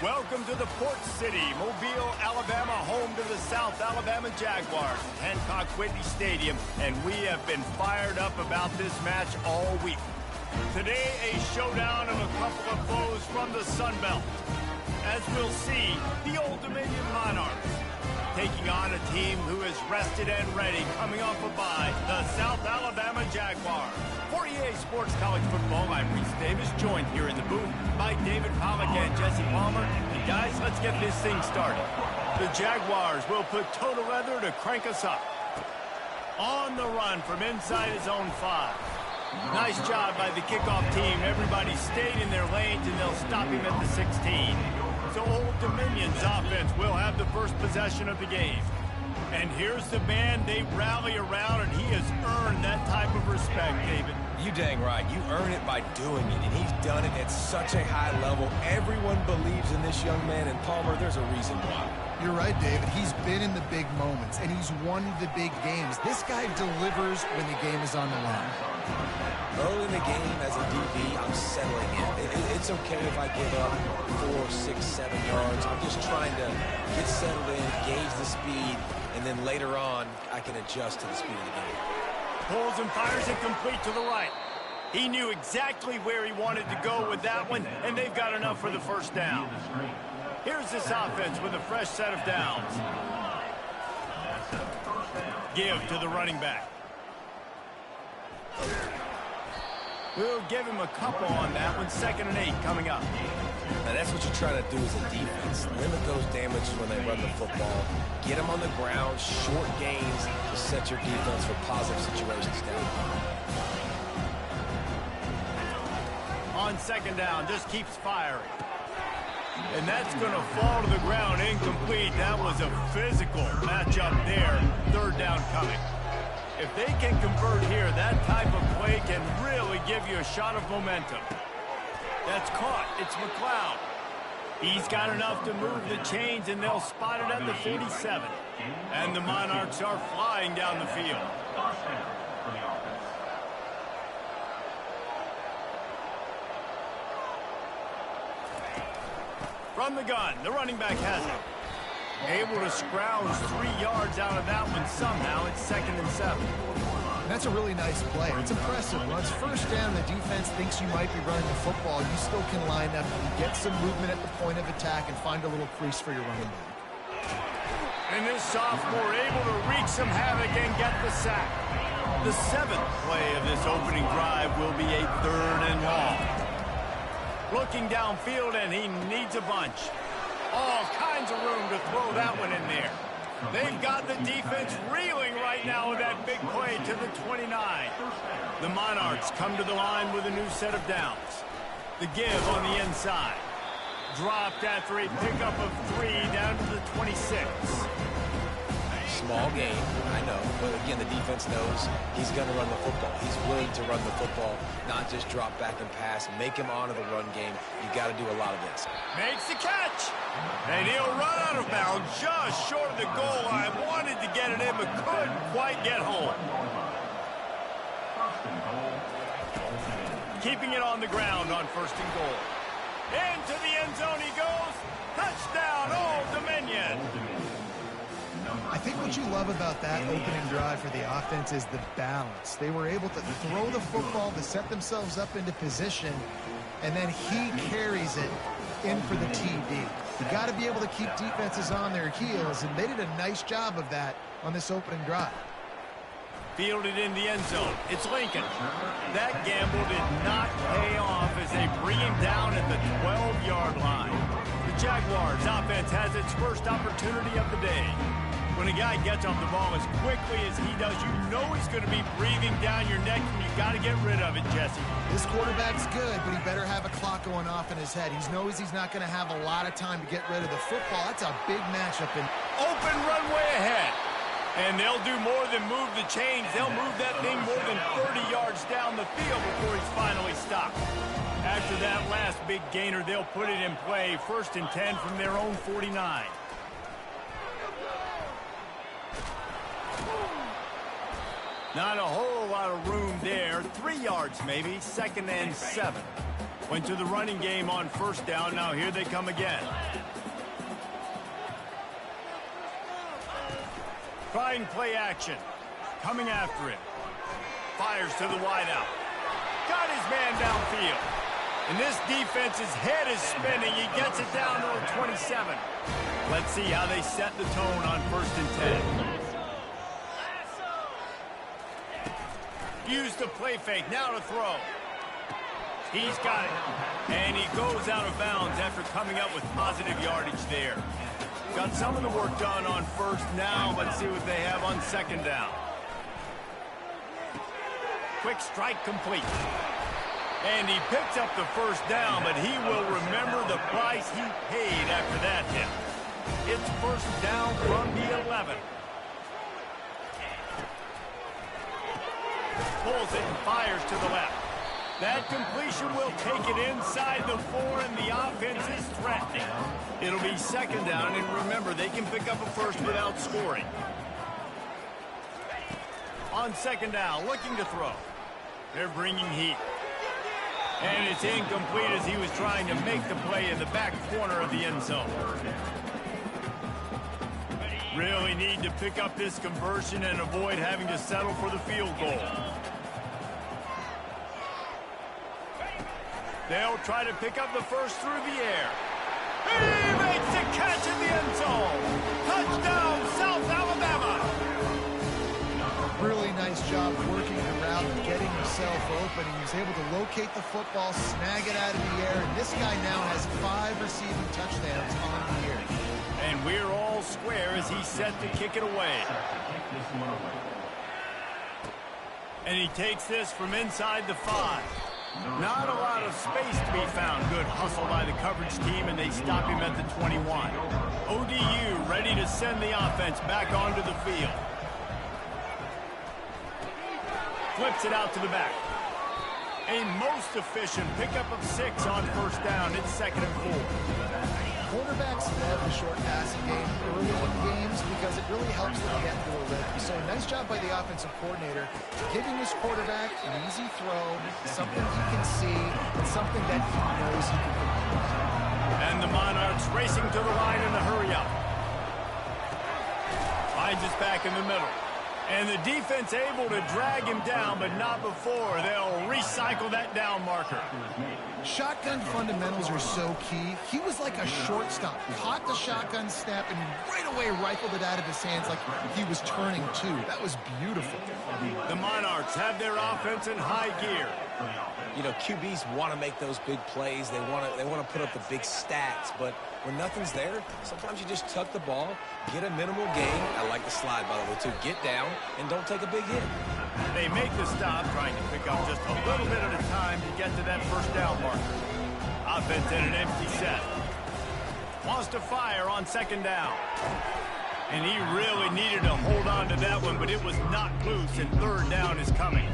Welcome to the Port City, Mobile, Alabama, home to the South Alabama Jaguars, Hancock Whitney Stadium, and we have been fired up about this match all week. Today, a showdown of a couple of foes from the Sun Belt. As we'll see, the Old Dominion Monarchs taking on a team who is rested and ready, coming off a bye, the South Alabama Jaguars. For EA Sports College Football, I'm Reese Davis, joined here in the booth by David Pollack and Jesse Palmer. And guys, let's get this thing started. The Jaguars will put total leather to crank us up. On the run from inside his own 5. Nice job by the kickoff team. Everybody stayed in their lanes, and they'll stop him at the 16. So Old Dominion's offense will have the first possession of the game. And here's the man they rally around, and he has earned that type of respect, David. You dang right. You earn it by doing it, and he's done it at such a high level. Everyone believes in this young man, and Palmer, there's a reason why. You're right, David. He's been in the big moments, and he's won the big games. This guy delivers when the game is on the line. Early in the game, as a DB, I'm settling in. It's okay if I give up 4, 6, 7 yards. I'm just trying to get settled in, gauge the speed, and then later on, I can adjust to the speed of the game. Pulls and fires it complete to the right. He knew exactly where he wanted to go with that one, and they've got enough for the first down. Here's this offense with a fresh set of downs. Give to the running back. We'll give him a couple on that one. 2nd and 8 coming up. Now that's what you're trying to do as a defense. Limit those damages when they run the football. Get them on the ground, short gains to set your defense for positive situations down. On 2nd down, just keeps firing. And that's going to fall to the ground incomplete. That was a physical matchup there. 3rd down coming. If they can convert here, that type of play can really give you a shot of momentum. That's caught. It's McLeod. He's got enough to move the chains, and they'll spot it at the 47. And the Monarchs are flying down the field. From the gun, the running back has it. Able to scrounge 3 yards out of that one somehow. It's 2nd and 7. That's a really nice play. It's impressive. Once first down, the defense thinks you might be running the football. You still can line up and get some movement at the point of attack and find a little crease for your running back. And this sophomore able to wreak some havoc and get the sack. The 7th play of this opening drive will be a 3rd and long. Looking downfield, and he needs a bunch. All kinds of room to throw that one in there. They've got the defense reeling right now with that big play to the 29. The Monarchs come to the line with a new set of downs. The give on the inside. Dropped after a pickup of 3 down to the 26. Small game, I know, but again, the defense knows he's going to run the football. He's willing to run the football, not just drop back and pass, make him honor the run game. You got to do a lot of this. Makes the catch, and he'll run out of bounds just short of the goal line. Wanted to get it in, but couldn't quite get home. Keeping it on the ground on 1st and goal. Into the end zone he goes. Touchdown, Old Dominion. I think what you love about that opening drive for the offense is the balance. They were able to throw the football to set themselves up into position, and then he carries it in for the TD. You got to be able to keep defenses on their heels, and they did a nice job of that on this opening drive. Fielded in the end zone. It's Lincoln. That gamble did not pay off as they bring him down at the 12-yard line. The Jaguars offense has its first opportunity of the day. When a guy gets off the ball as quickly as he does, you know he's going to be breathing down your neck, and you got to get rid of it, Jesse. This quarterback's good, but he better have a clock going off in his head. He knows he's not going to have a lot of time to get rid of the football. That's a big matchup. Open runway ahead. And they'll do more than move the chains. They'll move that thing more than 30 yards down the field before he's finally stopped. After that last big gainer, they'll put it in play. 1st and 10 from their own 49. Not a whole lot of room there. 3 yards maybe. 2nd and 7. Went to the running game on first down. Now here they come again. Trying play action. Coming after him. Fires to the wideout. Got his man downfield. And this defense's head is spinning. He gets it down to the 27. Let's see how they set the tone on 1st and 10. Use the play fake. Now to throw. He's got it. And he goes out of bounds after coming up with positive yardage there. Got some of the work done on first. Now let's see what they have on 2nd down. Quick strike complete. And he picks up the 1st down, but he will remember the price he paid after that hit. It's 1st down from the 11. Pulls it and fires to the left. That completion will take it inside the 4, and the offense is threatening. It'll be 2nd down, and remember, they can pick up a first without scoring. On 2nd down, looking to throw. They're bringing heat. And it's incomplete as he was trying to make the play in the back corner of the end zone. Really need to pick up this conversion and avoid having to settle for the field goal. They'll try to pick up the first through the air. He makes the catch in the end zone. Touchdown, South Alabama. Really nice job working the route and getting himself open. He was able to locate the football, snag it out of the air, and this guy now has 5 receiving touchdowns on the year. And we're all square as he's set to kick it away. And he takes this from inside the 5. Not a lot of space to be found. Good hustle by the coverage team, and they stop him at the 21. ODU ready to send the offense back onto the field. Flips it out to the back. A most efficient pickup of 6 on 1st down. It's 2nd and 4. Quarterbacks love the short passing game early in games because it really helps them get into a rhythm. So nice job by the offensive coordinator giving his quarterback an easy throw, something he can see, and something that he knows he can complete. And the Monarchs racing to the line in the hurry-up. Finds us back in the middle. And the defense able to drag him down, but not before. They'll recycle that down marker. Shotgun fundamentals are so key. He was like a shortstop. Caught the shotgun snap and right away rifled it out of his hands like he was turning two. That was beautiful. The Monarchs have their offense in high gear. You know, QBs want to make those big plays. They want to put up the big stats, but when nothing's there, sometimes you just tuck the ball, get a minimal gain. I like the slide, by the way, too. Get down and don't take a big hit. They make the stop, trying to pick up just a little bit at a time to get to that 1st down marker. Offense in an empty set. Wants to fire on 2nd down. And he really needed to hold on to that one, but it was not loose, and 3rd down is coming.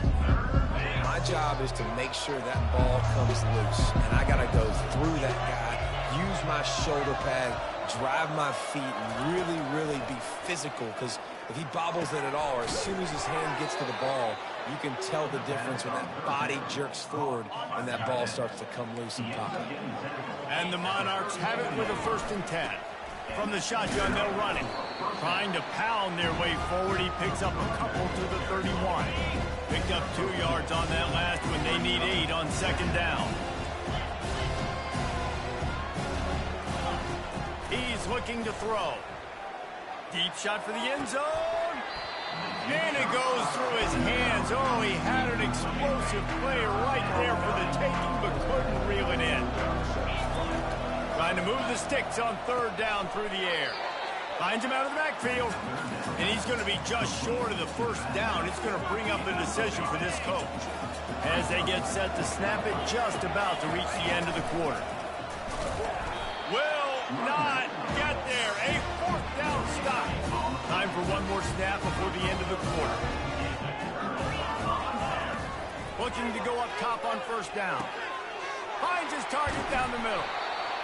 My job is to make sure that ball comes loose, and I got to go through that guy, use my shoulder pad, drive my feet, and really, really be physical, because if he bobbles it at all, or as soon as his hand gets to the ball, you can tell the difference when that body jerks forward and that ball starts to come loose and pop up. And the Monarchs have it with a 1st and 10. From the shotgun, they'll run it. Trying to pound their way forward, he picks up a couple to the 31. Picked up 2 yards on that last one. They need 8 on 2nd down. He's looking to throw. Deep shot for the end zone. And it goes through his hands. Oh, he had an explosive play right there for the taking, but couldn't reel it in. Trying to move the sticks on 3rd down through the air. Finds him out of the backfield. And he's going to be just short of the 1st down. It's going to bring up a decision for this coach as they get set to snap it just about to reach the end of the quarter. Will not get there. A 4th down stop. Time for one more snap before the end of the quarter. Looking to go up top on 1st down. Finds his target down the middle.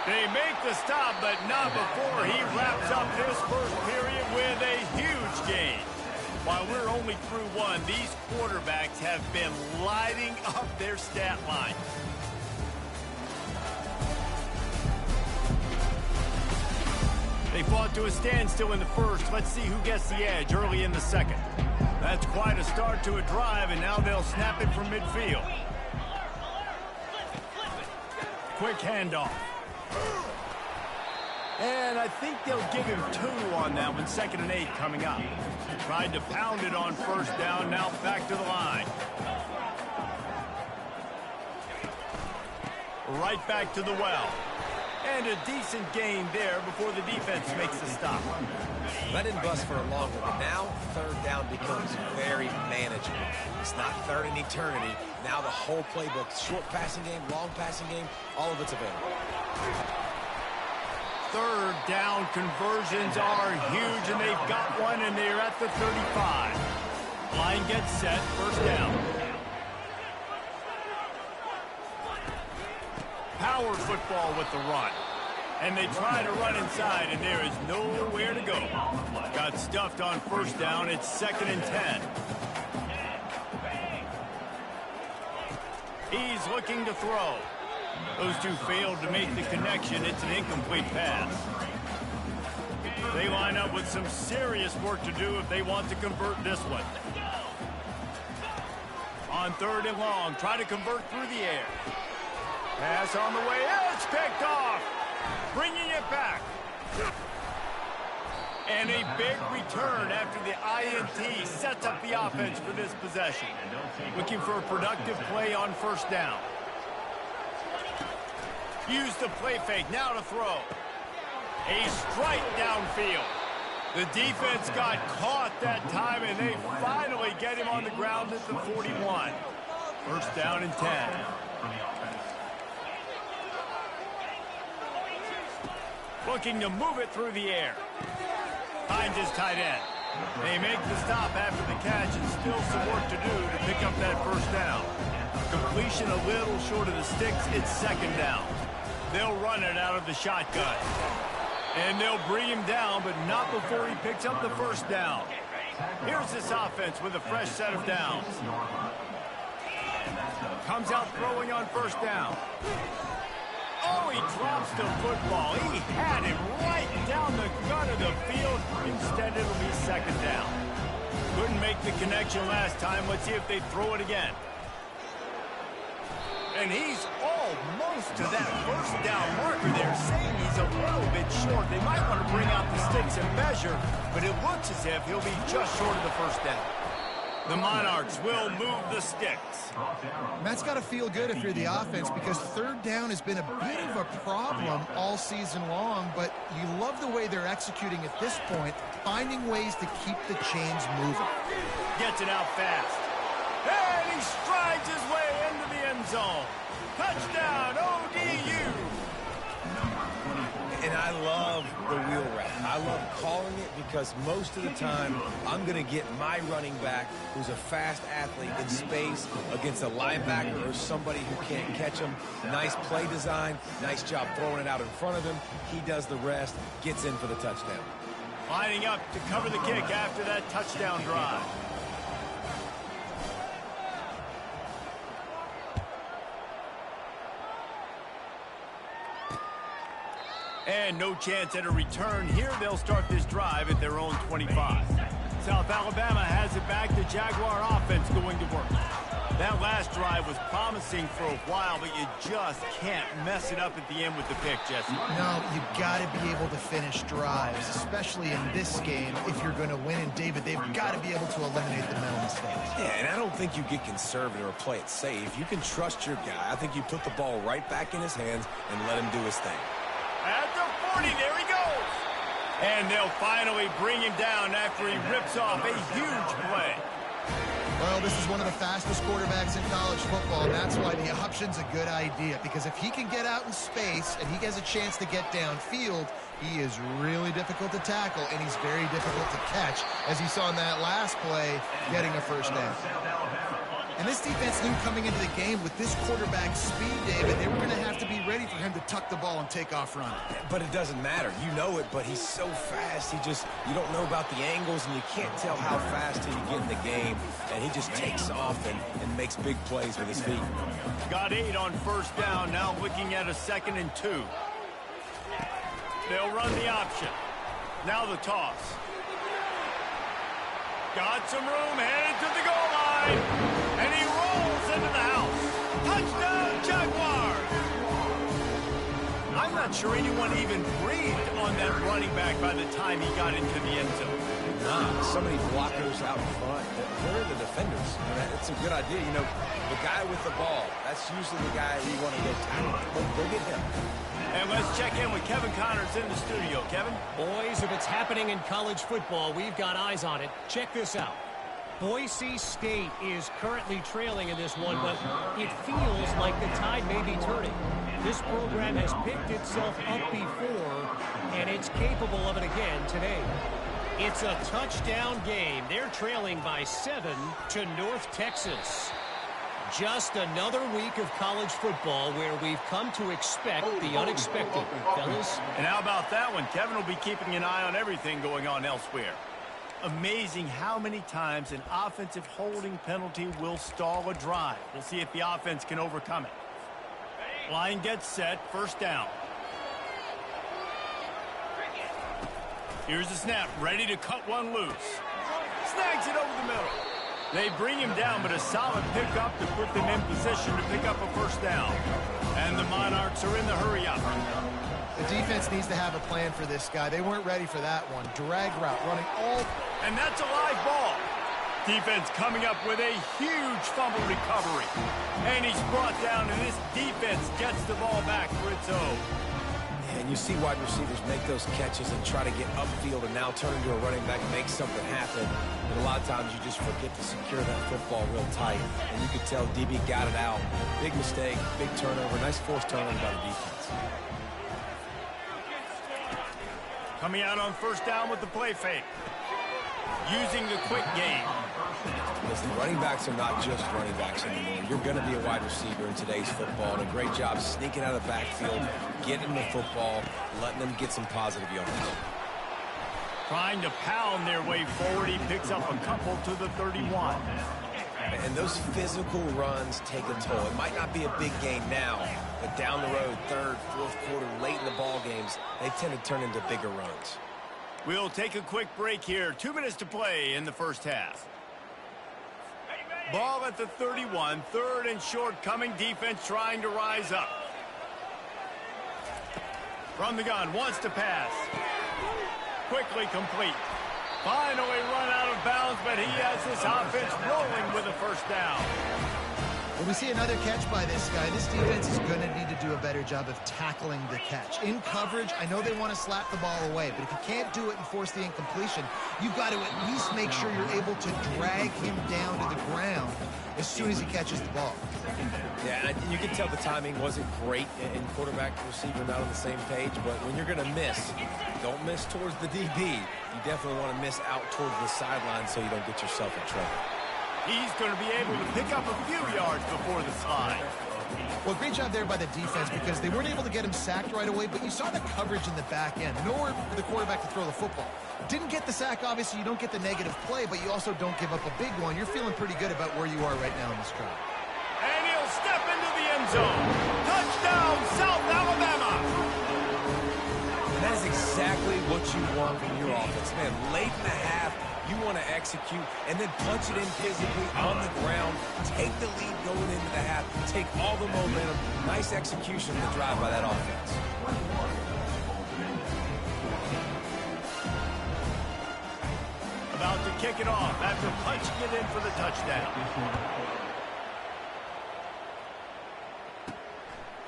They make the stop, but not before he wraps up this 1st period with a huge gain. While we're only through 1, these quarterbacks have been lighting up their stat line. They fought to a standstill in the first. Let's see who gets the edge early in the second. That's quite a start to a drive, and now they'll snap it from midfield. Quick handoff. And I think they'll give him 2 on that one. 2nd and 8 coming up. Tried to pound it on first down, now back to the line. Right back to the well. And a decent gain there before the defense makes the stop. That didn't bust for a long one, but now 3rd down becomes very manageable. It's not 3rd and eternity. Now the whole playbook, short passing game, long passing game, all of it's available. 3rd down conversions are huge, and they've got one, and they're at the 35. Line gets set, 1st down. Power football with the run. And they try to run inside, and there is nowhere to go. Got stuffed on 1st down. It's 2nd and 10. He's looking to throw. Those two failed to make the connection. It's an incomplete pass. They line up with some serious work to do if they want to convert this one. On 3rd and long, try to convert through the air. Pass on the way. It's picked off. Bringing it back. And a big return after the INT sets up the offense for this possession. Looking for a productive play on 1st down. Use the play fake, now to throw. A strike downfield. The defense got caught that time, and they finally get him on the ground at the 41. 1st down and 10. Looking to move it through the air. Finds his tight end. They make the stop after the catch, and still some work to do to pick up that 1st down. Completion a little short of the sticks. It's 2nd down. They'll run it out of the shotgun. And they'll bring him down, but not before he picks up the 1st down. Here's this offense with a fresh set of downs. Comes out throwing on 1st down. Oh, he drops the football. He had him right down the gut of the field. Instead, it'll be 2nd down. Couldn't make the connection last time. Let's see if they throw it again. And he's almost to that 1st down marker there, saying he's a little bit short. They might want to bring out the sticks and measure, but it looks as if he'll be just short of the 1st down. The Monarchs will move the sticks. And that's got to feel good if you're the offense, because 3rd down has been a bit of a problem all season long, but you love the way they're executing at this point, finding ways to keep the chains moving. Gets it out fast. And he strides his way into the end zone. Touchdown, ODU. And I love the wheel route. I love calling it because most of the time I'm going to get my running back, who's a fast athlete, in space against a linebacker or somebody who can't catch him. Nice play design, nice job throwing it out in front of him. He does the rest, gets in for the touchdown. Lining up to cover the kick after that touchdown drive. And no chance at a return. Here they'll start this drive at their own 25. South Alabama has it back. The Jaguar offense going to work. That last drive was promising for a while, but you just can't mess it up at the end with the pick, Jesse. No, you got to be able to finish drives, especially in this game. If you're going to win, and David, they've got to be able to eliminate the mental mistakes. Yeah, and I don't think you get conservative or play it safe. You can trust your guy. I think you put the ball right back in his hands and let him do his thing. At the 40, there he goes. And they'll finally bring him down after he rips off a huge play. Well, this is one of the fastest quarterbacks in college football, and that's why the option's a good idea, because if he can get out in space and he has a chance to get downfield, he is really difficult to tackle, and he's very difficult to catch, as you saw in that last play, getting a 1st down. And this defense knew coming into the game with this quarterback's speed, David, they were going to have to be ready for him to tuck the ball and take off running. But it doesn't matter. You know it, but he's so fast. You don't know about the angles, and you can't tell how fast till you get in the game. And he just takes off and makes big plays with his feet. Got 8 on 1st down, now looking at a 2nd and 2. They'll run the option. Now the toss. Got some room, headed to the goal line. And he rolls into the house. Touchdown, Jaguars! I'm not sure anyone even breathed on that running back by the time he got into the end zone. So many blockers out in front. Where are the defenders? It's a good idea. You know, the guy with the ball, that's usually the guy you want to go tackle. Go get him. And let's check in with Kevin Connors in the studio. Kevin? Boys, if it's happening in college football, we've got eyes on it. Check this out. Boise State is currently trailing in this one, but it feels like the tide may be turning. This program has picked itself up before, and it's capable of it again today. It's a touchdown game. They're trailing by 7 to North Texas. Just another week of college football where we've come to expect the unexpected, fellas. And how about that one? Kevin will be keeping an eye on everything going on elsewhere. Amazing how many times an offensive holding penalty will stall a drive. We'll see if the offense can overcome it. Line gets set, first down. Here's the snap, ready to cut one loose. Snags it over the middle. They bring him down, but a solid pickup to put them in position to pick up a first down. And the Monarchs are in the hurry-up. The defense needs to have a plan for this guy. They weren't ready for that one. Drag route, running all... And that's a live ball. Defense coming up with a huge fumble recovery. And he's brought down, and this defense gets the ball back for its own. And you see wide receivers make those catches and try to get upfield and now turn into a running back and make something happen. And a lot of times you just forget to secure that football real tight. And you could tell DB got it out. Big mistake, big turnover, nice forced turnover by the defense. Coming out on first down with the play fake. Using the quick game. Listen, running backs are not just running backs anymore. You're going to be a wide receiver in today's football. And a great job sneaking out of the backfield, getting the football, letting them get some positive yards. Trying to pound their way forward. He picks up a couple to the 31. And those physical runs take a toll. It might not be a big gain now, but down the road, third, fourth quarter, late in the ball games, they tend to turn into bigger runs. We'll take a quick break here. 2 minutes to play in the first half. Ball at the 31. Third and short coming. Defense trying to rise up. From the gun. Wants to pass. Quickly complete. Finally run out of bounds, but he has this offense rolling with a first down. When we see another catch by this guy, this defense is going to need to do a better job of tackling the catch. In coverage, I know they want to slap the ball away, but if you can't do it and force the incompletion, you've got to at least make sure you're able to drag him down to the ground as soon as he catches the ball. Yeah, and you can tell the timing wasn't great and quarterback and receiver not on the same page, but when you're going to miss, don't miss towards the DB. You definitely want to miss out towards the sideline so you don't get yourself in trouble. He's going to be able to pick up a few yards before the slide. Well, great job there by the defense because they weren't able to get him sacked right away, but you saw the coverage in the back end. Nowhere for the quarterback to throw the football. Didn't get the sack, obviously. You don't get the negative play, but you also don't give up a big one. You're feeling pretty good about where you are right now in this drive. And he'll step into the end zone. Touchdown, South Alabama. And that is exactly what you want from your offense. Man, late in the half, you want to execute and then punch it in physically on the ground. Take the lead going into the half. Take all the momentum. Nice execution of the drive by that offense. About to kick it off after punching it in for the touchdown.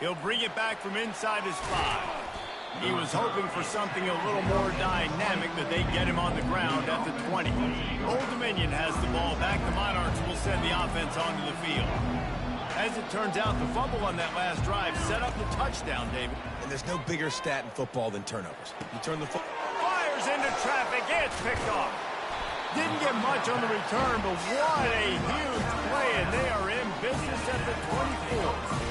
He'll bring it back from inside his 5. He was hoping for something a little more dynamic, but they get him on the ground at the 20. Old Dominion has the ball back. The Monarchs will send the offense onto the field. As it turns out, the fumble on that last drive set up the touchdown, David. And there's no bigger stat in football than turnovers. You turn the football. Fires into traffic. It's picked off. Didn't get much on the return, but what a huge play, and they are in business at the 24.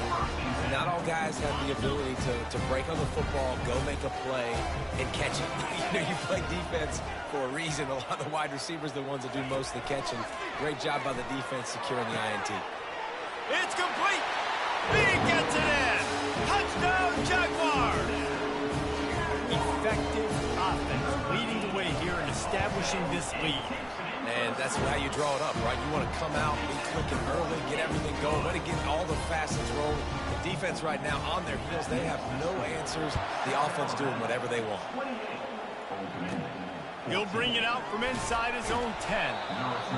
Not all guys have the ability to break on the football, go make a play, and catch it. You know, you play defense for a reason. A lot of the wide receivers are the ones that do most of the catching. Great job by the defense securing the INT. It's complete. He gets it in. Touchdown, Jaguars. Effective offense, leading the way here and establishing this lead. And that's how you draw it up, right? You want to come out, be clicking early, get everything going, let it get all the facets rolling. The defense right now on their heels, they have no answers. The offense doing whatever they want. He'll bring it out from inside his own 10.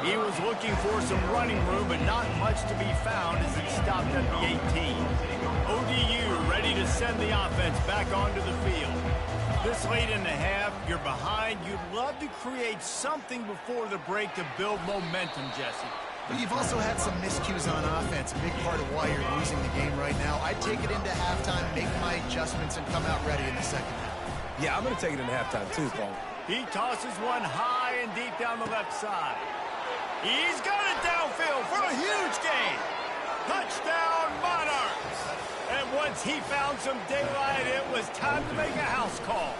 He was looking for some running room, but not much to be found as he stopped at the 18. ODU ready to send the offense back onto the field. This late in the half, you're behind. You'd love to create something before the break to build momentum, Jesse. But you've also had some miscues on offense, a big part of why you're losing the game right now. I'd take it into halftime, make my adjustments, and come out ready in the second half. Yeah, I'm going to take it into halftime too, Paul. He tosses one high and deep down the left side. He's got it downfield for a huge gain. Touchdown, Monarchs. And once he found some daylight, it was time to make a house call.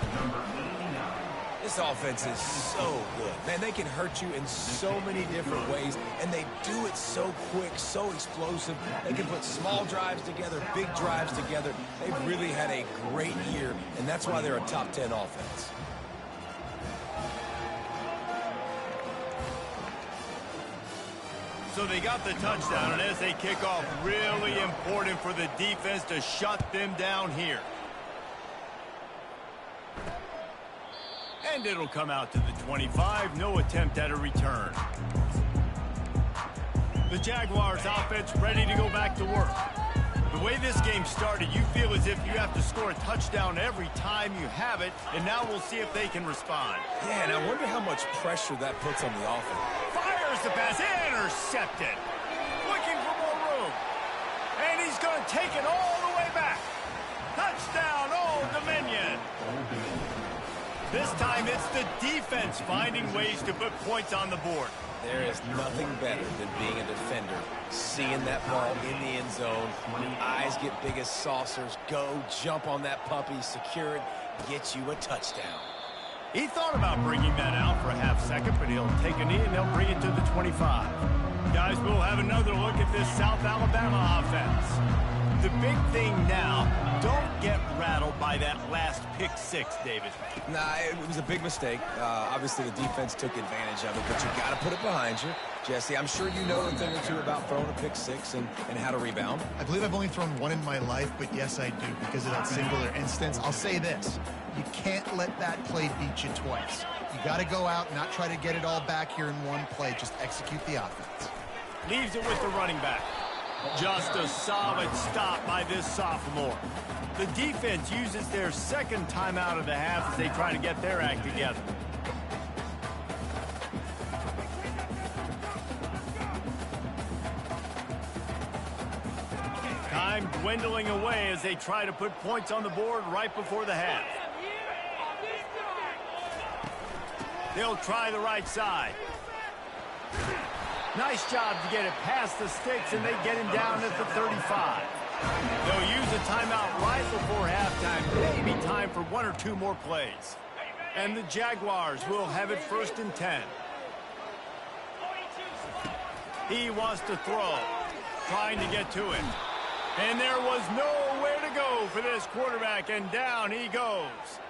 This offense is so good. Man, they can hurt you in so many different ways, and they do it so quick, so explosive. They can put small drives together, big drives together. They've really had a great year, and that's why they're a top 10 offense. So they got the touchdown, and as they kick off, really important for the defense to shut them down here. And it'll come out to the 25. No attempt at a return. The Jaguars offense ready to go back to work. The way this game started, you feel as if you have to score a touchdown every time you have it, and now we'll see if they can respond. Yeah, and I wonder how much pressure that puts on the offense. Fires the pass, intercepted. Looking for more room. And he's going to take it all the way back. Touchdown, Old Dominion. This time it's the defense finding ways to put points on the board. There is nothing better than being a defender, seeing that ball in the end zone, eyes get big as saucers, go, jump on that puppy, secure it, get you a touchdown. He thought about bringing that out for a half second, but he'll take a knee and they'll bring it to the 25. Guys, we'll have another look at this South Alabama offense. The big thing now, don't get rattled by that last pick six, David. Nah, it was a big mistake. Obviously, the defense took advantage of it, but you got to put it behind you. Jesse, I'm sure you know a thing or two about throwing a pick six and how to rebound. I believe I've only thrown one in my life, but yes, I do, because of that singular instance. I'll say this. You can't let that play beat you twice. You got to go out, not try to get it all back here in one play. Just execute the offense. Leaves it with the running back. Just a solid stop by this sophomore. The defense uses their second timeout of the half as they try to get their act together. Time dwindling away as they try to put points on the board right before the half. They'll try the right side. Nice job to get it past the sticks, and they get him down at the 35. They'll use a timeout right before halftime. Maybe time for one or two more plays. And the Jaguars will have it 1st and 10. He wants to throw, trying to get to it. And there was nowhere to go for this quarterback, and down he goes.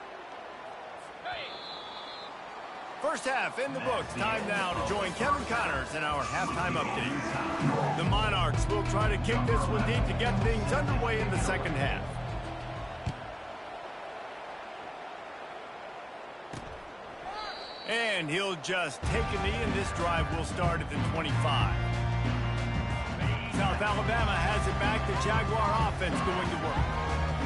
First half in the books. Time now to join Kevin Connors in our halftime update. The Monarchs will try to kick this one deep to get things underway in the second half. And he'll just take a knee, and this drive will start at the 25. South Alabama has it back. The Jaguar offense going to work.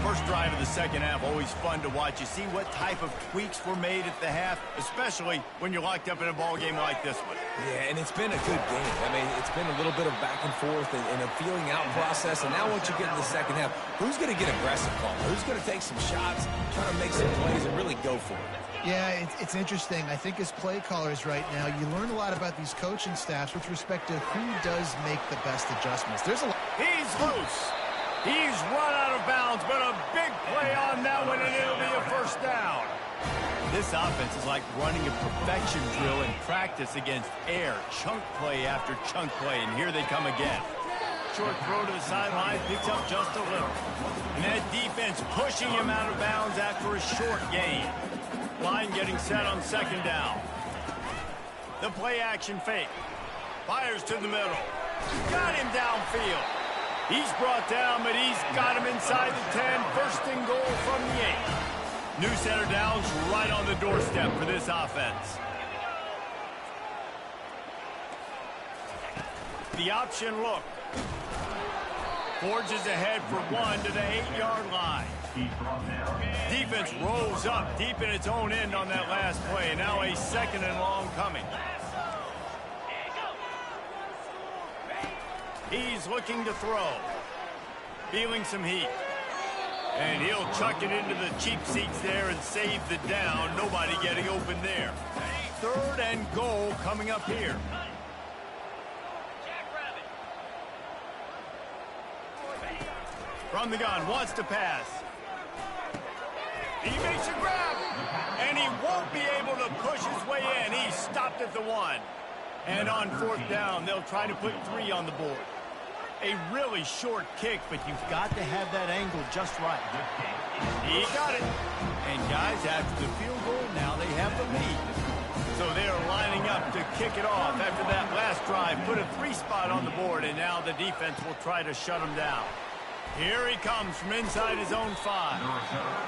First drive of the second half, always fun to watch. You see what type of tweaks were made at the half, especially when you're locked up in a ball game like this one. Yeah, and it's been a good game. I mean, it's been a little bit of back and forth and a feeling out process. And now once you get in the second half, who's going to get aggressive, Paul? Who's going to take some shots, try to make some plays, and really go for it? Yeah, it's interesting. I think as play callers right now, you learn a lot about these coaching staffs with respect to who does make the best adjustments. There's a lot. He's loose. He's run out of bounds, but a big play on that one, and it'll be a first down. This offense is like running a perfection drill in practice against air. Chunk play after chunk play, and here they come again. Short throw to the sideline, picks up just a little. And that defense pushing him out of bounds after a short gain. Line getting set on second down. The play action fake. Fires to the middle. Got him downfield. He's brought down, but he's got him inside the 10. First and goal from the 8. New center downs right on the doorstep for this offense. The option look. Forges ahead for 1 to the 8-yard line. Defense rolls up deep in its own end on that last play. Now a second and long coming. He's looking to throw. Feeling some heat. And he'll chuck it into the cheap seats there and save the down. Nobody getting open there. Third and goal coming up here. From the gun, wants to pass. He makes a grab, and he won't be able to push his way in. He stopped at the 1. And on fourth down, they'll try to put 3 on the board. A really short kick, but you've got to have that angle just right. He got it. And guys, after the field goal, now they have the lead. So they are lining up to kick it off after that last drive. Put a 3 spot on the board, and now the defense will try to shut him down. Here he comes from inside his own 5.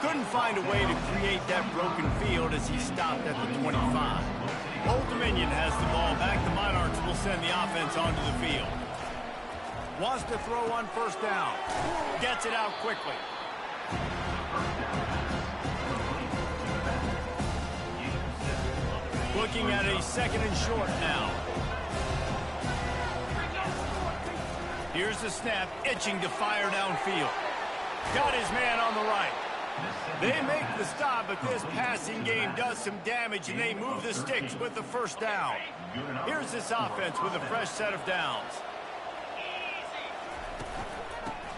Couldn't find a way to create that broken field as he stopped at the 25. Old Dominion has the ball back. The Monarchs will send the offense onto the field. Wants to throw on first down. Gets it out quickly. Looking at a second and short now. Here's the snap, itching to fire downfield. Got his man on the right. They make the stop, but this passing game does some damage, and they move the sticks with the first down. Here's this offense with a fresh set of downs.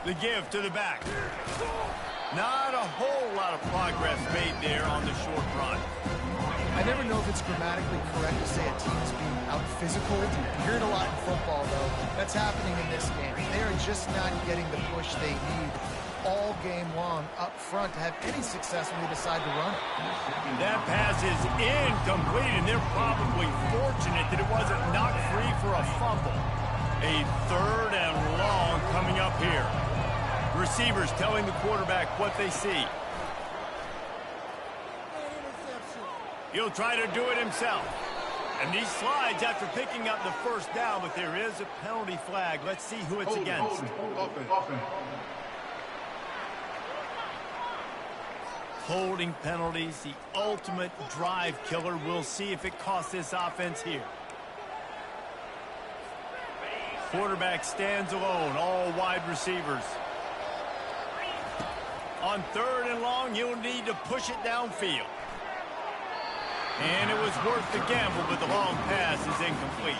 The give to the back. Not a whole lot of progress made there on the short run. I never know if it's grammatically correct to say a team's being out-physical. You hear it a lot in football, though. That's happening in this game. They are just not getting the push they need all game long up front to have any success when they decide to run it. That pass is incomplete, and they're probably fortunate that it wasn't knocked free for a fumble. A third and long coming up here. Receivers telling the quarterback what they see. He'll try to do it himself. And he slides after picking up the first down, but there is a penalty flag. Let's see who it's against. Holding penalties, the ultimate drive killer. We'll see if it costs this offense here. Quarterback stands alone, all wide receivers. On third and long, you'll need to push it downfield. And it was worth the gamble, but the long pass is incomplete.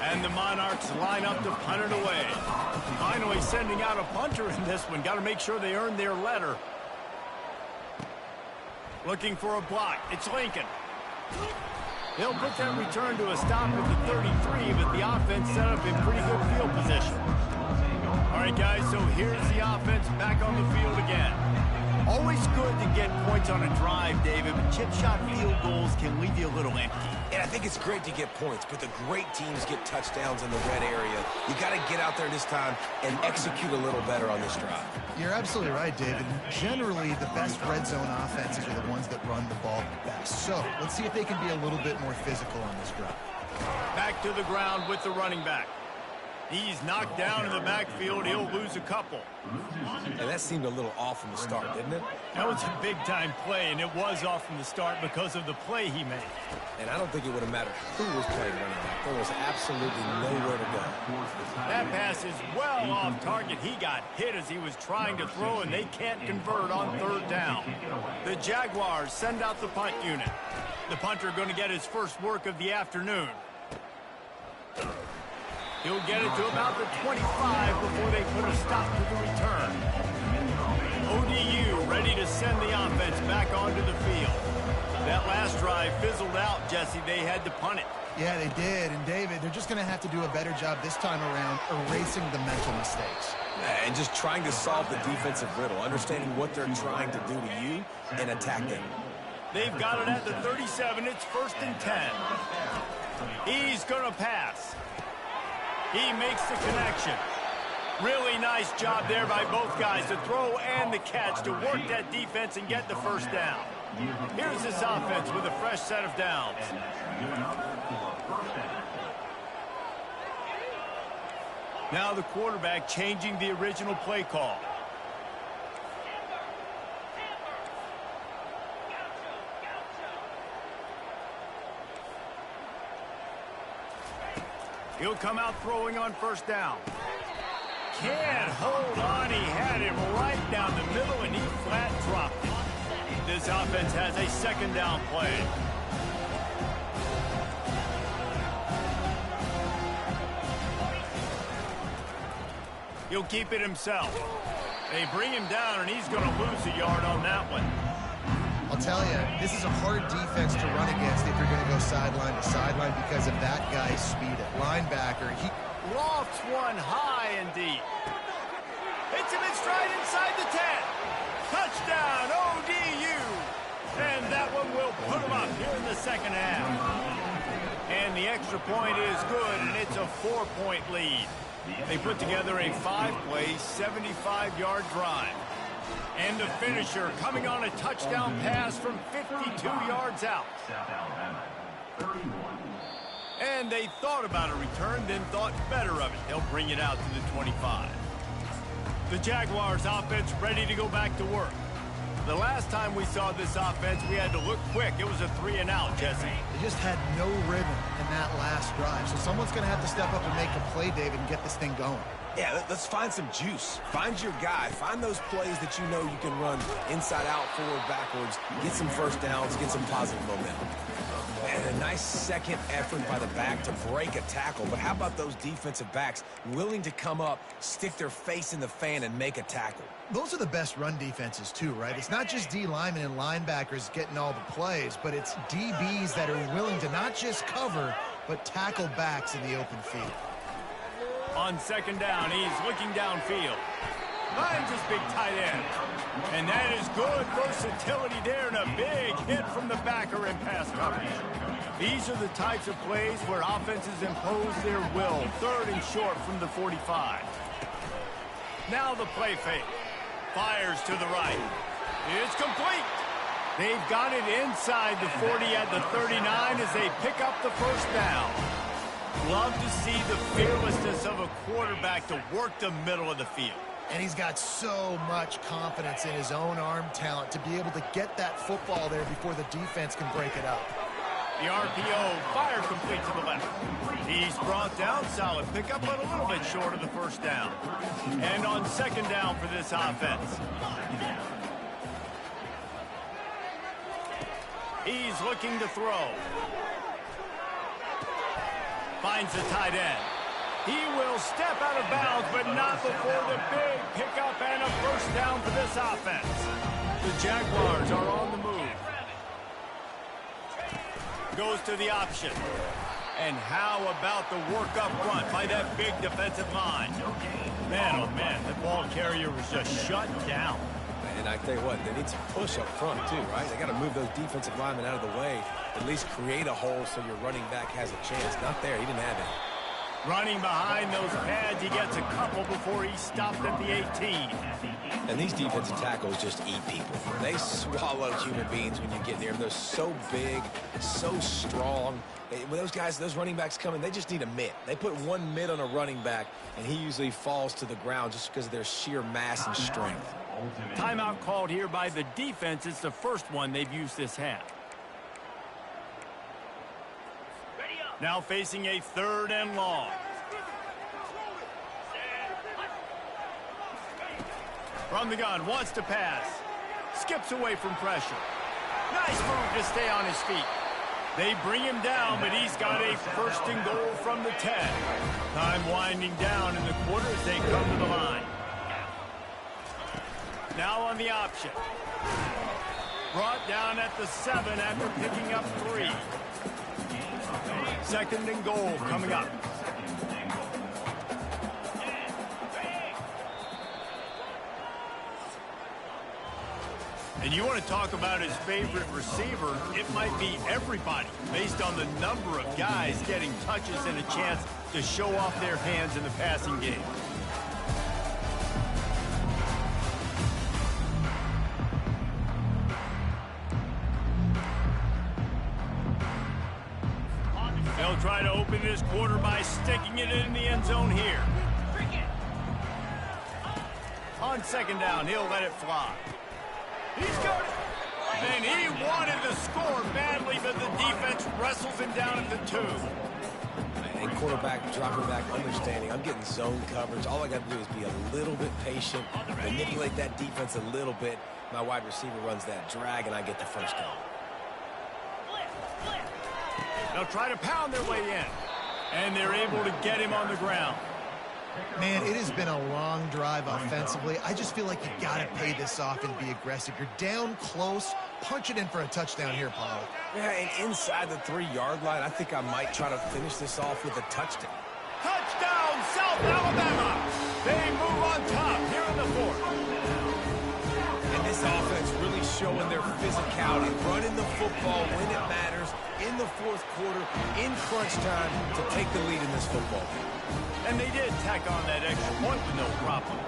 And the Monarchs line up to punt it away. Finally sending out a punter in this one. Got to make sure they earn their letter. Looking for a block. It's Lincoln. He'll put that return to a stop at the 33, but the offense set up in pretty good field position. All right, guys, so here's the offense back on the field again. Always good to get points on a drive, David, but chip shot field goals can leave you a little empty. And I think it's great to get points, but the great teams get touchdowns in the red area. You got to get out there this time and execute a little better on this drive. You're absolutely right, David. Generally, the best red zone offenses are the ones that run the ball best. So let's see if they can be a little bit more physical on this drive. Back to the ground with the running back. He's knocked down in the backfield. He'll lose a couple. And that seemed a little off from the start, didn't it? That was a big-time play, and it was off from the start because of the play he made. And I don't think it would have mattered who was playing running back. There was absolutely nowhere to go. That pass is well off target. He got hit as he was trying to throw, and they can't convert on third down. The Jaguars send out the punt unit. The punter going to get his first work of the afternoon. He'll get it to about the 25 before they put a stop to the return. ODU ready to send the offense back onto the field. That last drive fizzled out, Jesse. They had to punt it. Yeah, they did. And, David, they're just going to have to do a better job this time around erasing the mental mistakes. And just trying to solve the defensive riddle, understanding what they're trying to do to you and attacking. They've got it at the 37. It's 1st and 10. He's going to pass. He makes the connection. Really nice job there by both guys, the throw and the catch, to work that defense and get the first down. Here's this offense with a fresh set of downs. Now the quarterback changing the original play call. He'll come out throwing on 1st down. Can't hold on. He had him right down the middle, and he flat dropped it. This offense has a 2nd down play. He'll keep it himself. They bring him down, and he's going to lose a yard on that one. I'll tell you, this is a hard defense to run against if you're going to go sideline to sideline because of that guy's speed at linebacker. He lofts one high and deep. Hits him in stride inside the 10. Touchdown, ODU. And that one will put him up here in the 2nd half. And the extra point is good, and it's a 4-point lead. They put together a 5-play, 75-yard drive. And the finisher coming on a touchdown pass from 52 yards out. And they thought about a return, then thought better of it. They'll bring it out to the 25. The Jaguars offense ready to go back to work. The last time we saw this offense, we had to look quick. It was a 3-and-out, Jesse. They just had no rhythm in that last drive. So someone's going to have to step up and make a play, David, and get this thing going. Yeah, let's find some juice. Find your guy. Find those plays that you know you can run inside out, forward, backwards. Get some 1st downs. Get some positive momentum. And a nice second effort by the back to break a tackle. But how about those defensive backs willing to come up, stick their face in the fan, and make a tackle? Those are the best run defenses, too, right? It's not just D linemen and linebackers getting all the plays, but it's DBs that are willing to not just cover, but tackle backs in the open field. On 2nd down, he's looking downfield. Finds his big tight end. And that is good versatility there, and a big hit from the backer in pass coverage. These are the types of plays where offenses impose their will. 3rd and short from the 45. Now the play fake. Fires to the right. It's complete. They've got it inside the 40 at the 39 as they pick up the 1st down. Love to see the fearlessness of a quarterback to work the middle of the field. And he's got so much confidence in his own arm talent to be able to get that football there before the defense can break it up. The RPO, fire complete to the left. He's brought down, solid pickup, but a little bit short of the 1st down. And on 2nd down for this offense. He's looking to throw. Finds the tight end. He will step out of bounds, but not before the big pickup and a 1st down for this offense. The Jaguars are on the move. Goes to the option. And how about the work up front by that big defensive line? Man, oh man, the ball carrier was just shut down. And I tell you what, they need some push up front too, right? They got to move those defensive linemen out of the way, at least create a hole so your running back has a chance. Not there, he didn't have it. Running behind those pads, he gets a couple before he stopped at the 18. And these defensive tackles just eat people. They swallow human beings when you get near them. They're so big, so strong. When those guys, those running backs come in, they just need a mitt. They put one mitt on a running back, and he usually falls to the ground just because of their sheer mass and strength. Timeout called here by the defense. It's the first one they've used this half. Now facing a 3rd and long. From the gun, wants to pass. Skips away from pressure. Nice move to stay on his feet. They bring him down, but he's got a 1st and goal from the 10. Time winding down in the quarter as they come to the line. Now on the option. Brought down at the 7 after picking up 3. 2nd and goal coming up. And you want to talk about his favorite receiver, it might be everybody, based on the number of guys getting touches and a chance to show off their hands in the passing game. They'll try to open this quarter by sticking it in the end zone here. On second down, he'll let it fly. He's got it. And he wanted the score badly, but the defense wrestles him down at the 2. And quarterback dropping back, understanding I'm getting zone coverage. All I got to do is be a little bit patient, manipulate that defense a little bit. My wide receiver runs that drag, and I get the first down. They'll try to pound their way in. And they're able to get him on the ground. Man, it has been a long drive offensively. I just feel like you got to pay this off and be aggressive. You're down close. Punch it in for a touchdown here, Paulo. Yeah, and inside the 3-yard line, I think I might try to finish this off with a touchdown. Touchdown, South Alabama! They move on top here in the 4th. And this offense really showing their physicality, running the football when it matters, in the 4th quarter, in crunch time, to take the lead in this football game. And they did tack on that extra point with no problem.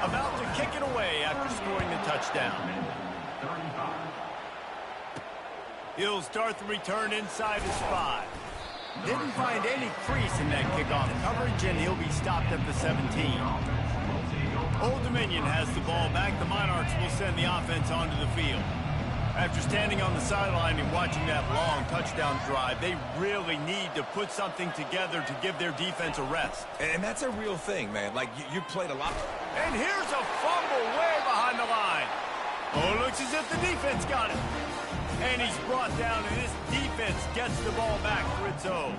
About to kick it away after scoring the touchdown. He'll start the return inside his 5. Didn't find any crease in that kickoff coverage, and he'll be stopped at the 17. Old Dominion has the ball back. The Monarchs will send the offense onto the field. After standing on the sideline and watching that long touchdown drive, they really need to put something together to give their defense a rest. And that's a real thing, man. Like, you played a lot. And here's a fumble way behind the line. Oh, it looks as if the defense got it. And he's brought down, and this defense gets the ball back for its own.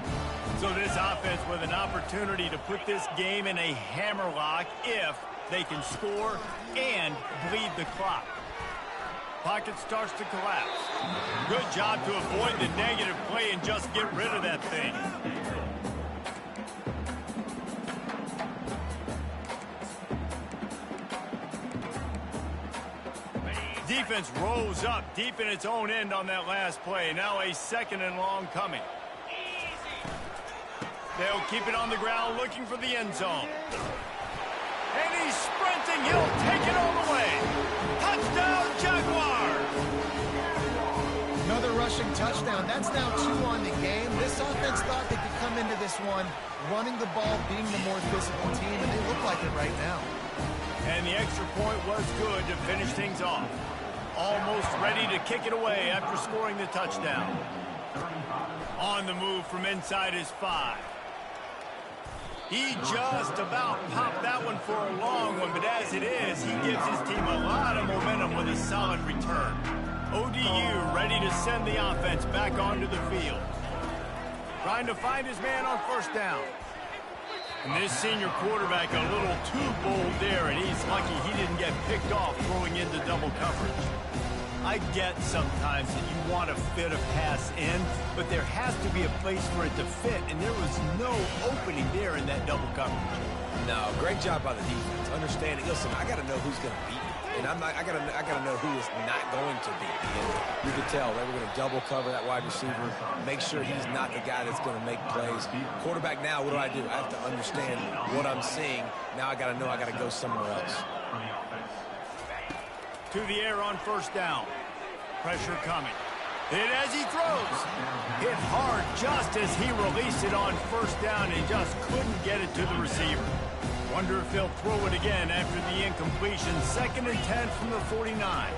So this offense with an opportunity to put this game in a hammerlock if they can score and bleed the clock. Pocket starts to collapse. Good job to avoid the negative play and just get rid of that thing. Defense rose up deep in its own end on that last play. Now a 2nd and long coming. They'll keep it on the ground looking for the end zone. And he's sprinting. He'll take it all the way. Touchdown, Jaguars! Another rushing touchdown. That's now 2 on the game. This offense thought they could come into this one running the ball, being the more physical team, and they look like it right now. And the extra point was good to finish things off. Almost ready to kick it away after scoring the touchdown. On the move from inside his 5. He just about popped that one for a long one, but as it is, he gives his team a lot of momentum with a solid return. ODU ready to send the offense back onto the field. Trying to find his man on 1st down. And this senior quarterback a little too bold there, and he's lucky he didn't get picked off throwing into double coverage. I get sometimes that you want to fit a pass in, but there has to be a place for it to fit, and there was no opening there in that double coverage. No, great job by the defense. Understanding, listen, I got to know who's going to beat me. And I gotta know who is not going to beat me. And you could tell they were going to double cover that wide receiver, make sure he's not the guy that's going to make plays. Quarterback now, what do? I have to understand what I'm seeing. Now I got to know I got to go somewhere else. To the air on 1st down. Pressure coming. Hit as he throws. Hit hard just as he released it on 1st down and just couldn't get it to the receiver. Wonder if they'll throw it again after the incompletion. 2nd and 10 from the 49.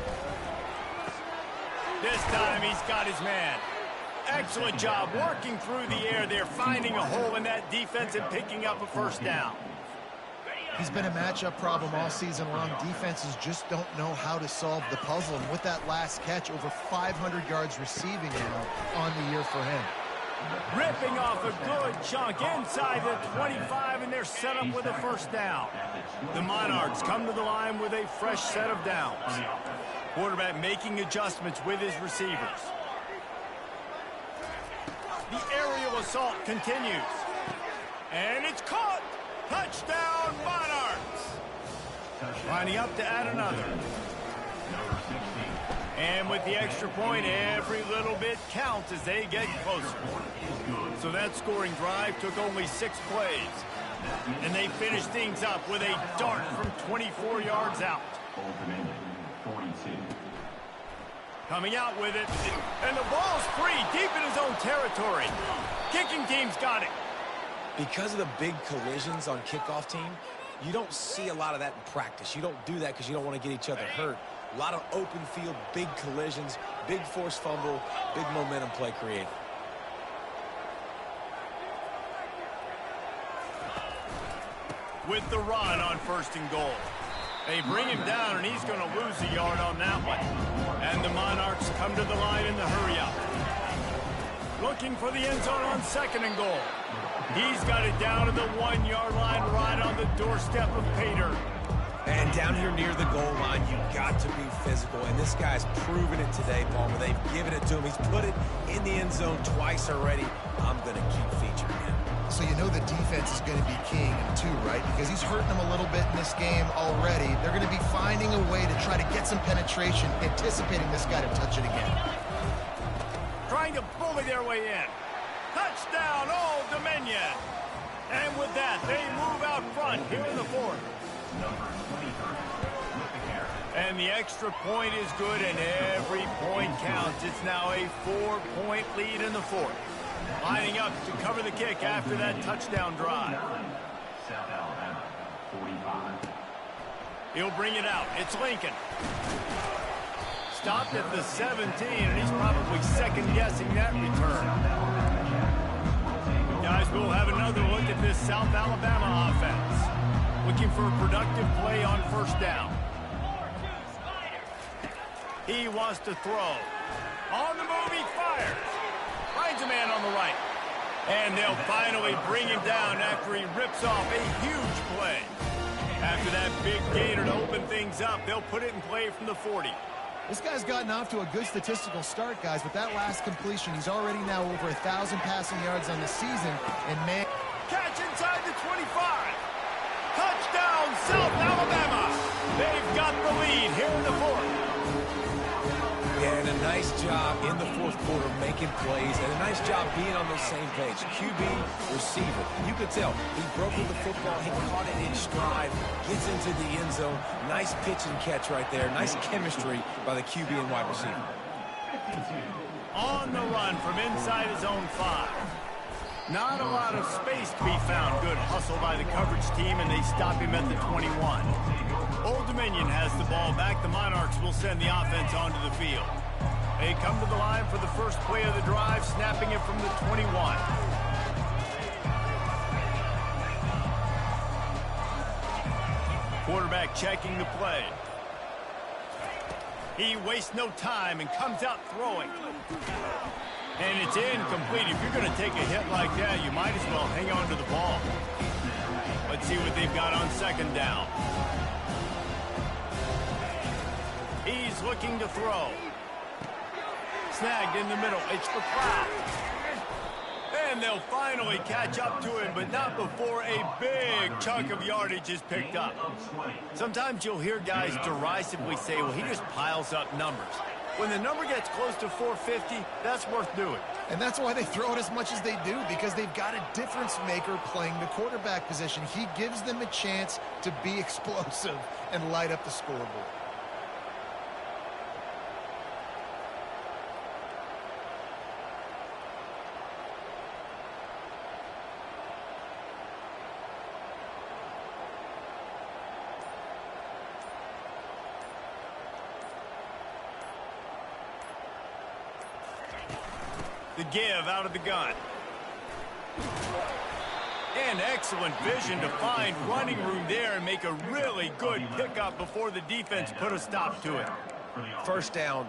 This time he's got his man. Excellent job working through the air there, finding a hole in that defense and picking up a 1st down. He's been a matchup problem all season long. Defenses just don't know how to solve the puzzle. And with that last catch, over 500 yards receiving now on the year for him. Ripping off a good chunk inside the 25, and they're set up with a 1st down. The Monarchs come to the line with a fresh set of downs. Quarterback making adjustments with his receivers. The aerial assault continues. And it's caught. Touchdown, Monarchs. Lining up to add another. And with the extra point, every little bit counts as they get closer. So that scoring drive took only 6 plays. And they finished things up with a dart from 24 yards out. Coming out with it, and the ball's free deep in his own territory. Kicking team's got it. Because of the big collisions on kickoff team, you don't see a lot of that in practice. You don't do that because you don't want to get each other hurt. A lot of open field, big collisions, big forced fumble, big momentum play created. With the run on 1st and goal. They bring him down, and he's going to lose a yard on that one. And the Monarchs come to the line in the hurry-up. Looking for the end zone on 2nd and goal. He's got it down to the 1-yard line right on the doorstep of Pater. And down here near the goal line, you've got to be physical. And this guy's proven it today, Palmer. They've given it to him. He's put it in the end zone twice already. I'm going to keep featuring him. So you know the defense is going to be keying him too, right? Because he's hurting them a little bit in this game already. They're going to be finding a way to try to get some penetration, anticipating this guy to touch it again. Trying to bully their way in. Touchdown, Old Dominion. And with that, they move out front here in the 4th. And the extra point is good, and every point counts. It's now a 4-point lead in the 4th. Lining up to cover the kick after that touchdown drive. He'll bring it out. It's Lincoln. Stopped at the 17, and he's probably second-guessing that return. Guys, we'll have another look at this South Alabama offense. Looking for a productive play on 1st down. He wants to throw. On the move, he fires. Finds a man on the right. And they'll finally bring him down after he rips off a huge play. After that big gainer to open things up, they'll put it in play from the 40. This guy's gotten off to a good statistical start, guys. With that last completion, he's already now over 1,000 passing yards on the season. And man, catch inside the 25. Touchdown, South Alabama. They've got the lead here in the 4th. Yeah, and a nice job in the 4th quarter making plays, and a nice job being on the same page. QB, receiver. You could tell he broke with the football, he caught it in stride, gets into the end zone. Nice pitch and catch right there. Nice chemistry by the QB and wide receiver. On the run from inside his own 5. Not a lot of space to be found. Good hustle by the coverage team, and they stop him at the 21. Old Dominion has the ball back. The Monarchs will send the offense onto the field. They come to the line for the first play of the drive, snapping it from the 21. Quarterback checking the play. He wastes no time and comes out throwing. And it's incomplete. If you're going to take a hit like that, you might as well hang on to the ball. Let's see what they've got on 2nd down. He's looking to throw. Snagged in the middle. It's for Cloud. And they'll finally catch up to him, but not before a big chunk of yardage is picked up. Sometimes you'll hear guys derisively say, well, he just piles up numbers. When the number gets close to 450, that's worth doing. and that's why they throw it as much as they do, because they've got a difference maker playing the quarterback position. He gives them a chance to be explosive and light up the scoreboard. The give out of the gun. And excellent vision to find running room there and make a really good pickup before the defense put a stop to it. First down.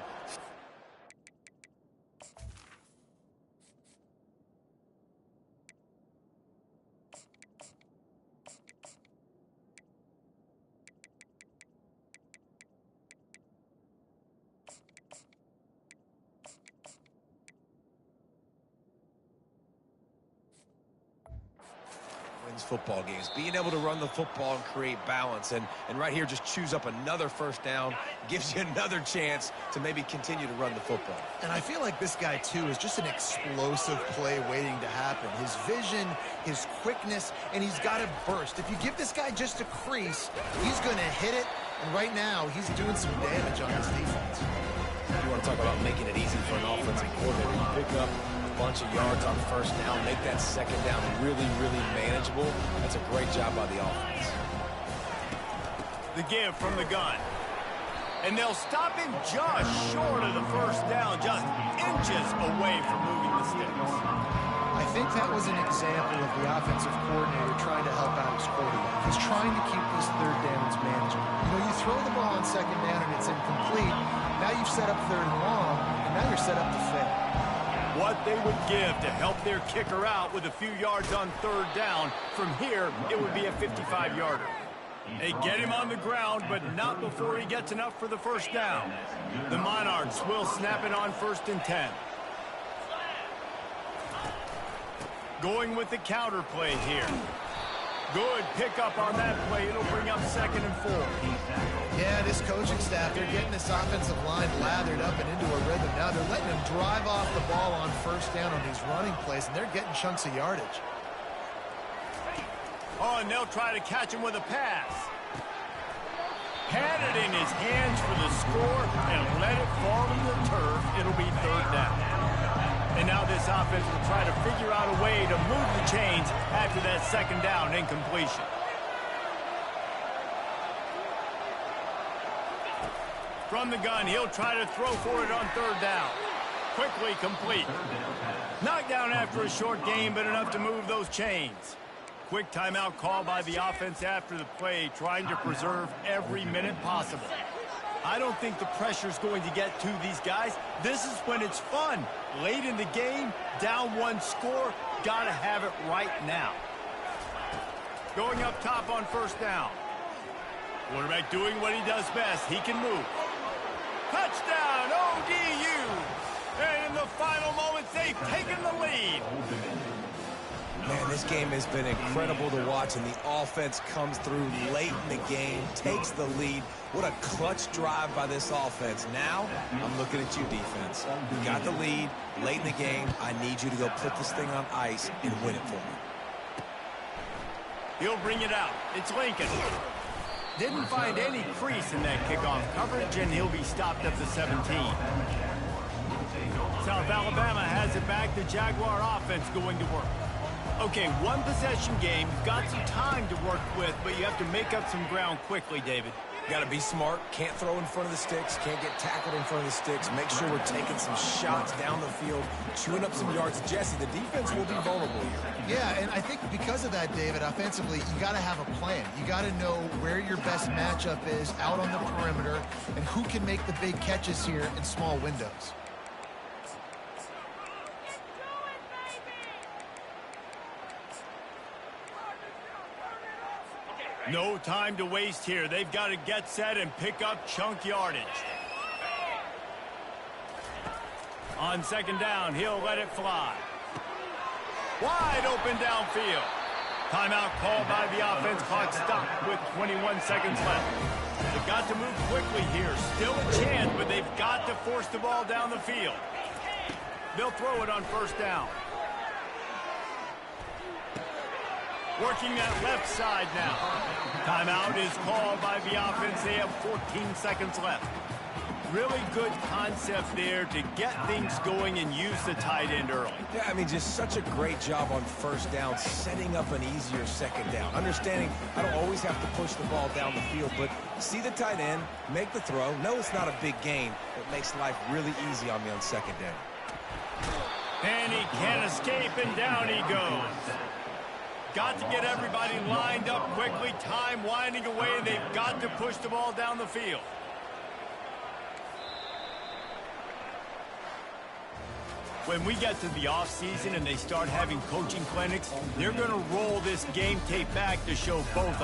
football games, being able to run the football and create balance. And right here, just choose up another first down, gives you another chance to maybe continue to run the football. And I feel like this guy, too, is just an explosive play waiting to happen. His vision, his quickness, and he's got to burst. If you give this guy just a crease, he's going to hit it. And right now, he's doing some damage on this defense. You want to talk about making it easy for an offensive coordinator. You pick up a bunch of yards on first down, make that second down really, really manageable. That's a great job by the offense. The give from the gun. And they'll stop him just short of the first down, just inches away from moving the sticks. I think that was an example of the offensive coordinator trying to help out his quarterback. He's trying to keep these third downs manageable. You know, you throw the ball on second down and it's incomplete. Now you've set up third and long, and now you're set up to fail. What they would give to help their kicker out with a few yards on third down. From here, it would be a 55-yarder. They get him on the ground, but not before he gets enough for the first down. The Monarchs will snap it on 1st and 10. Going with the counter play here. Good pickup on that play. It'll bring up 2nd and 4. Yeah, this coaching staff, they're getting this offensive line lathered up and into a rhythm. Now they're letting him drive off the ball on first down on these running plays, and they're getting chunks of yardage. Oh, and they'll try to catch him with a pass. Had it in his hands for the score and let it fall to the turf. It'll be 3rd down. And now this offense will try to figure out a way to move the chains after that 2nd down incompletion. From the gun, he'll try to throw for it on 3rd down. Quickly complete. Knocked down after a short gain, but enough to move those chains. Quick timeout call by the offense after the play, trying to preserve every minute possible. I don't think the pressure's going to get to these guys. This is when it's fun. Late in the game, down 1 score, gotta have it right now. Going up top on first down. Quarterback doing what he does best. He can move. Touchdown, ODU! And in the final moments, they've taken the lead. Man, this game has been incredible to watch, and the offense comes through late in the game, takes the lead. What a clutch drive by this offense. Now, I'm looking at you, defense. You got the lead late in the game. I need you to go put this thing on ice and win it for me. He'll bring it out. It's Lincoln. Didn't find any crease in that kickoff coverage, and he'll be stopped at the 17. South Alabama has it back. The Jaguar offense going to work. Okay, 1 possession game. You've got some time to work with, but you have to make up some ground quickly, David. Got to be smart. Can't throw in front of the sticks. Can't get tackled in front of the sticks. Make sure we're taking some shots down the field, chewing up some yards. Jesse, the defense will be vulnerable here. Yeah, and I think because of that, David, offensively, you got to have a plan. You got to know where your best matchup is out on the perimeter and who can make the big catches here in small windows. No time to waste here. They've got to get set and pick up chunk yardage. On 2nd down, he'll let it fly. Wide open downfield. Timeout called by the offense. Clock stopped with 21 seconds left. They've got to move quickly here. Still a chance, but they've got to force the ball down the field. They'll throw it on first down. Working that left side now. Timeout is called by the offense. They have 14 seconds left. Really good concept there to get things going and use the tight end early. Yeah, I mean, just such a great job on first down, setting up an easier 2nd down. Understanding I don't always have to push the ball down the field, but see the tight end, make the throw. No, it's not a big gain, but makes life really easy on me on 2nd down. And he can't escape, and down he goes. Got to get everybody lined up quickly. Time winding away, and they've got to push the ball down the field. When we get to the offseason and they start having coaching clinics, they're going to roll this game tape back to show both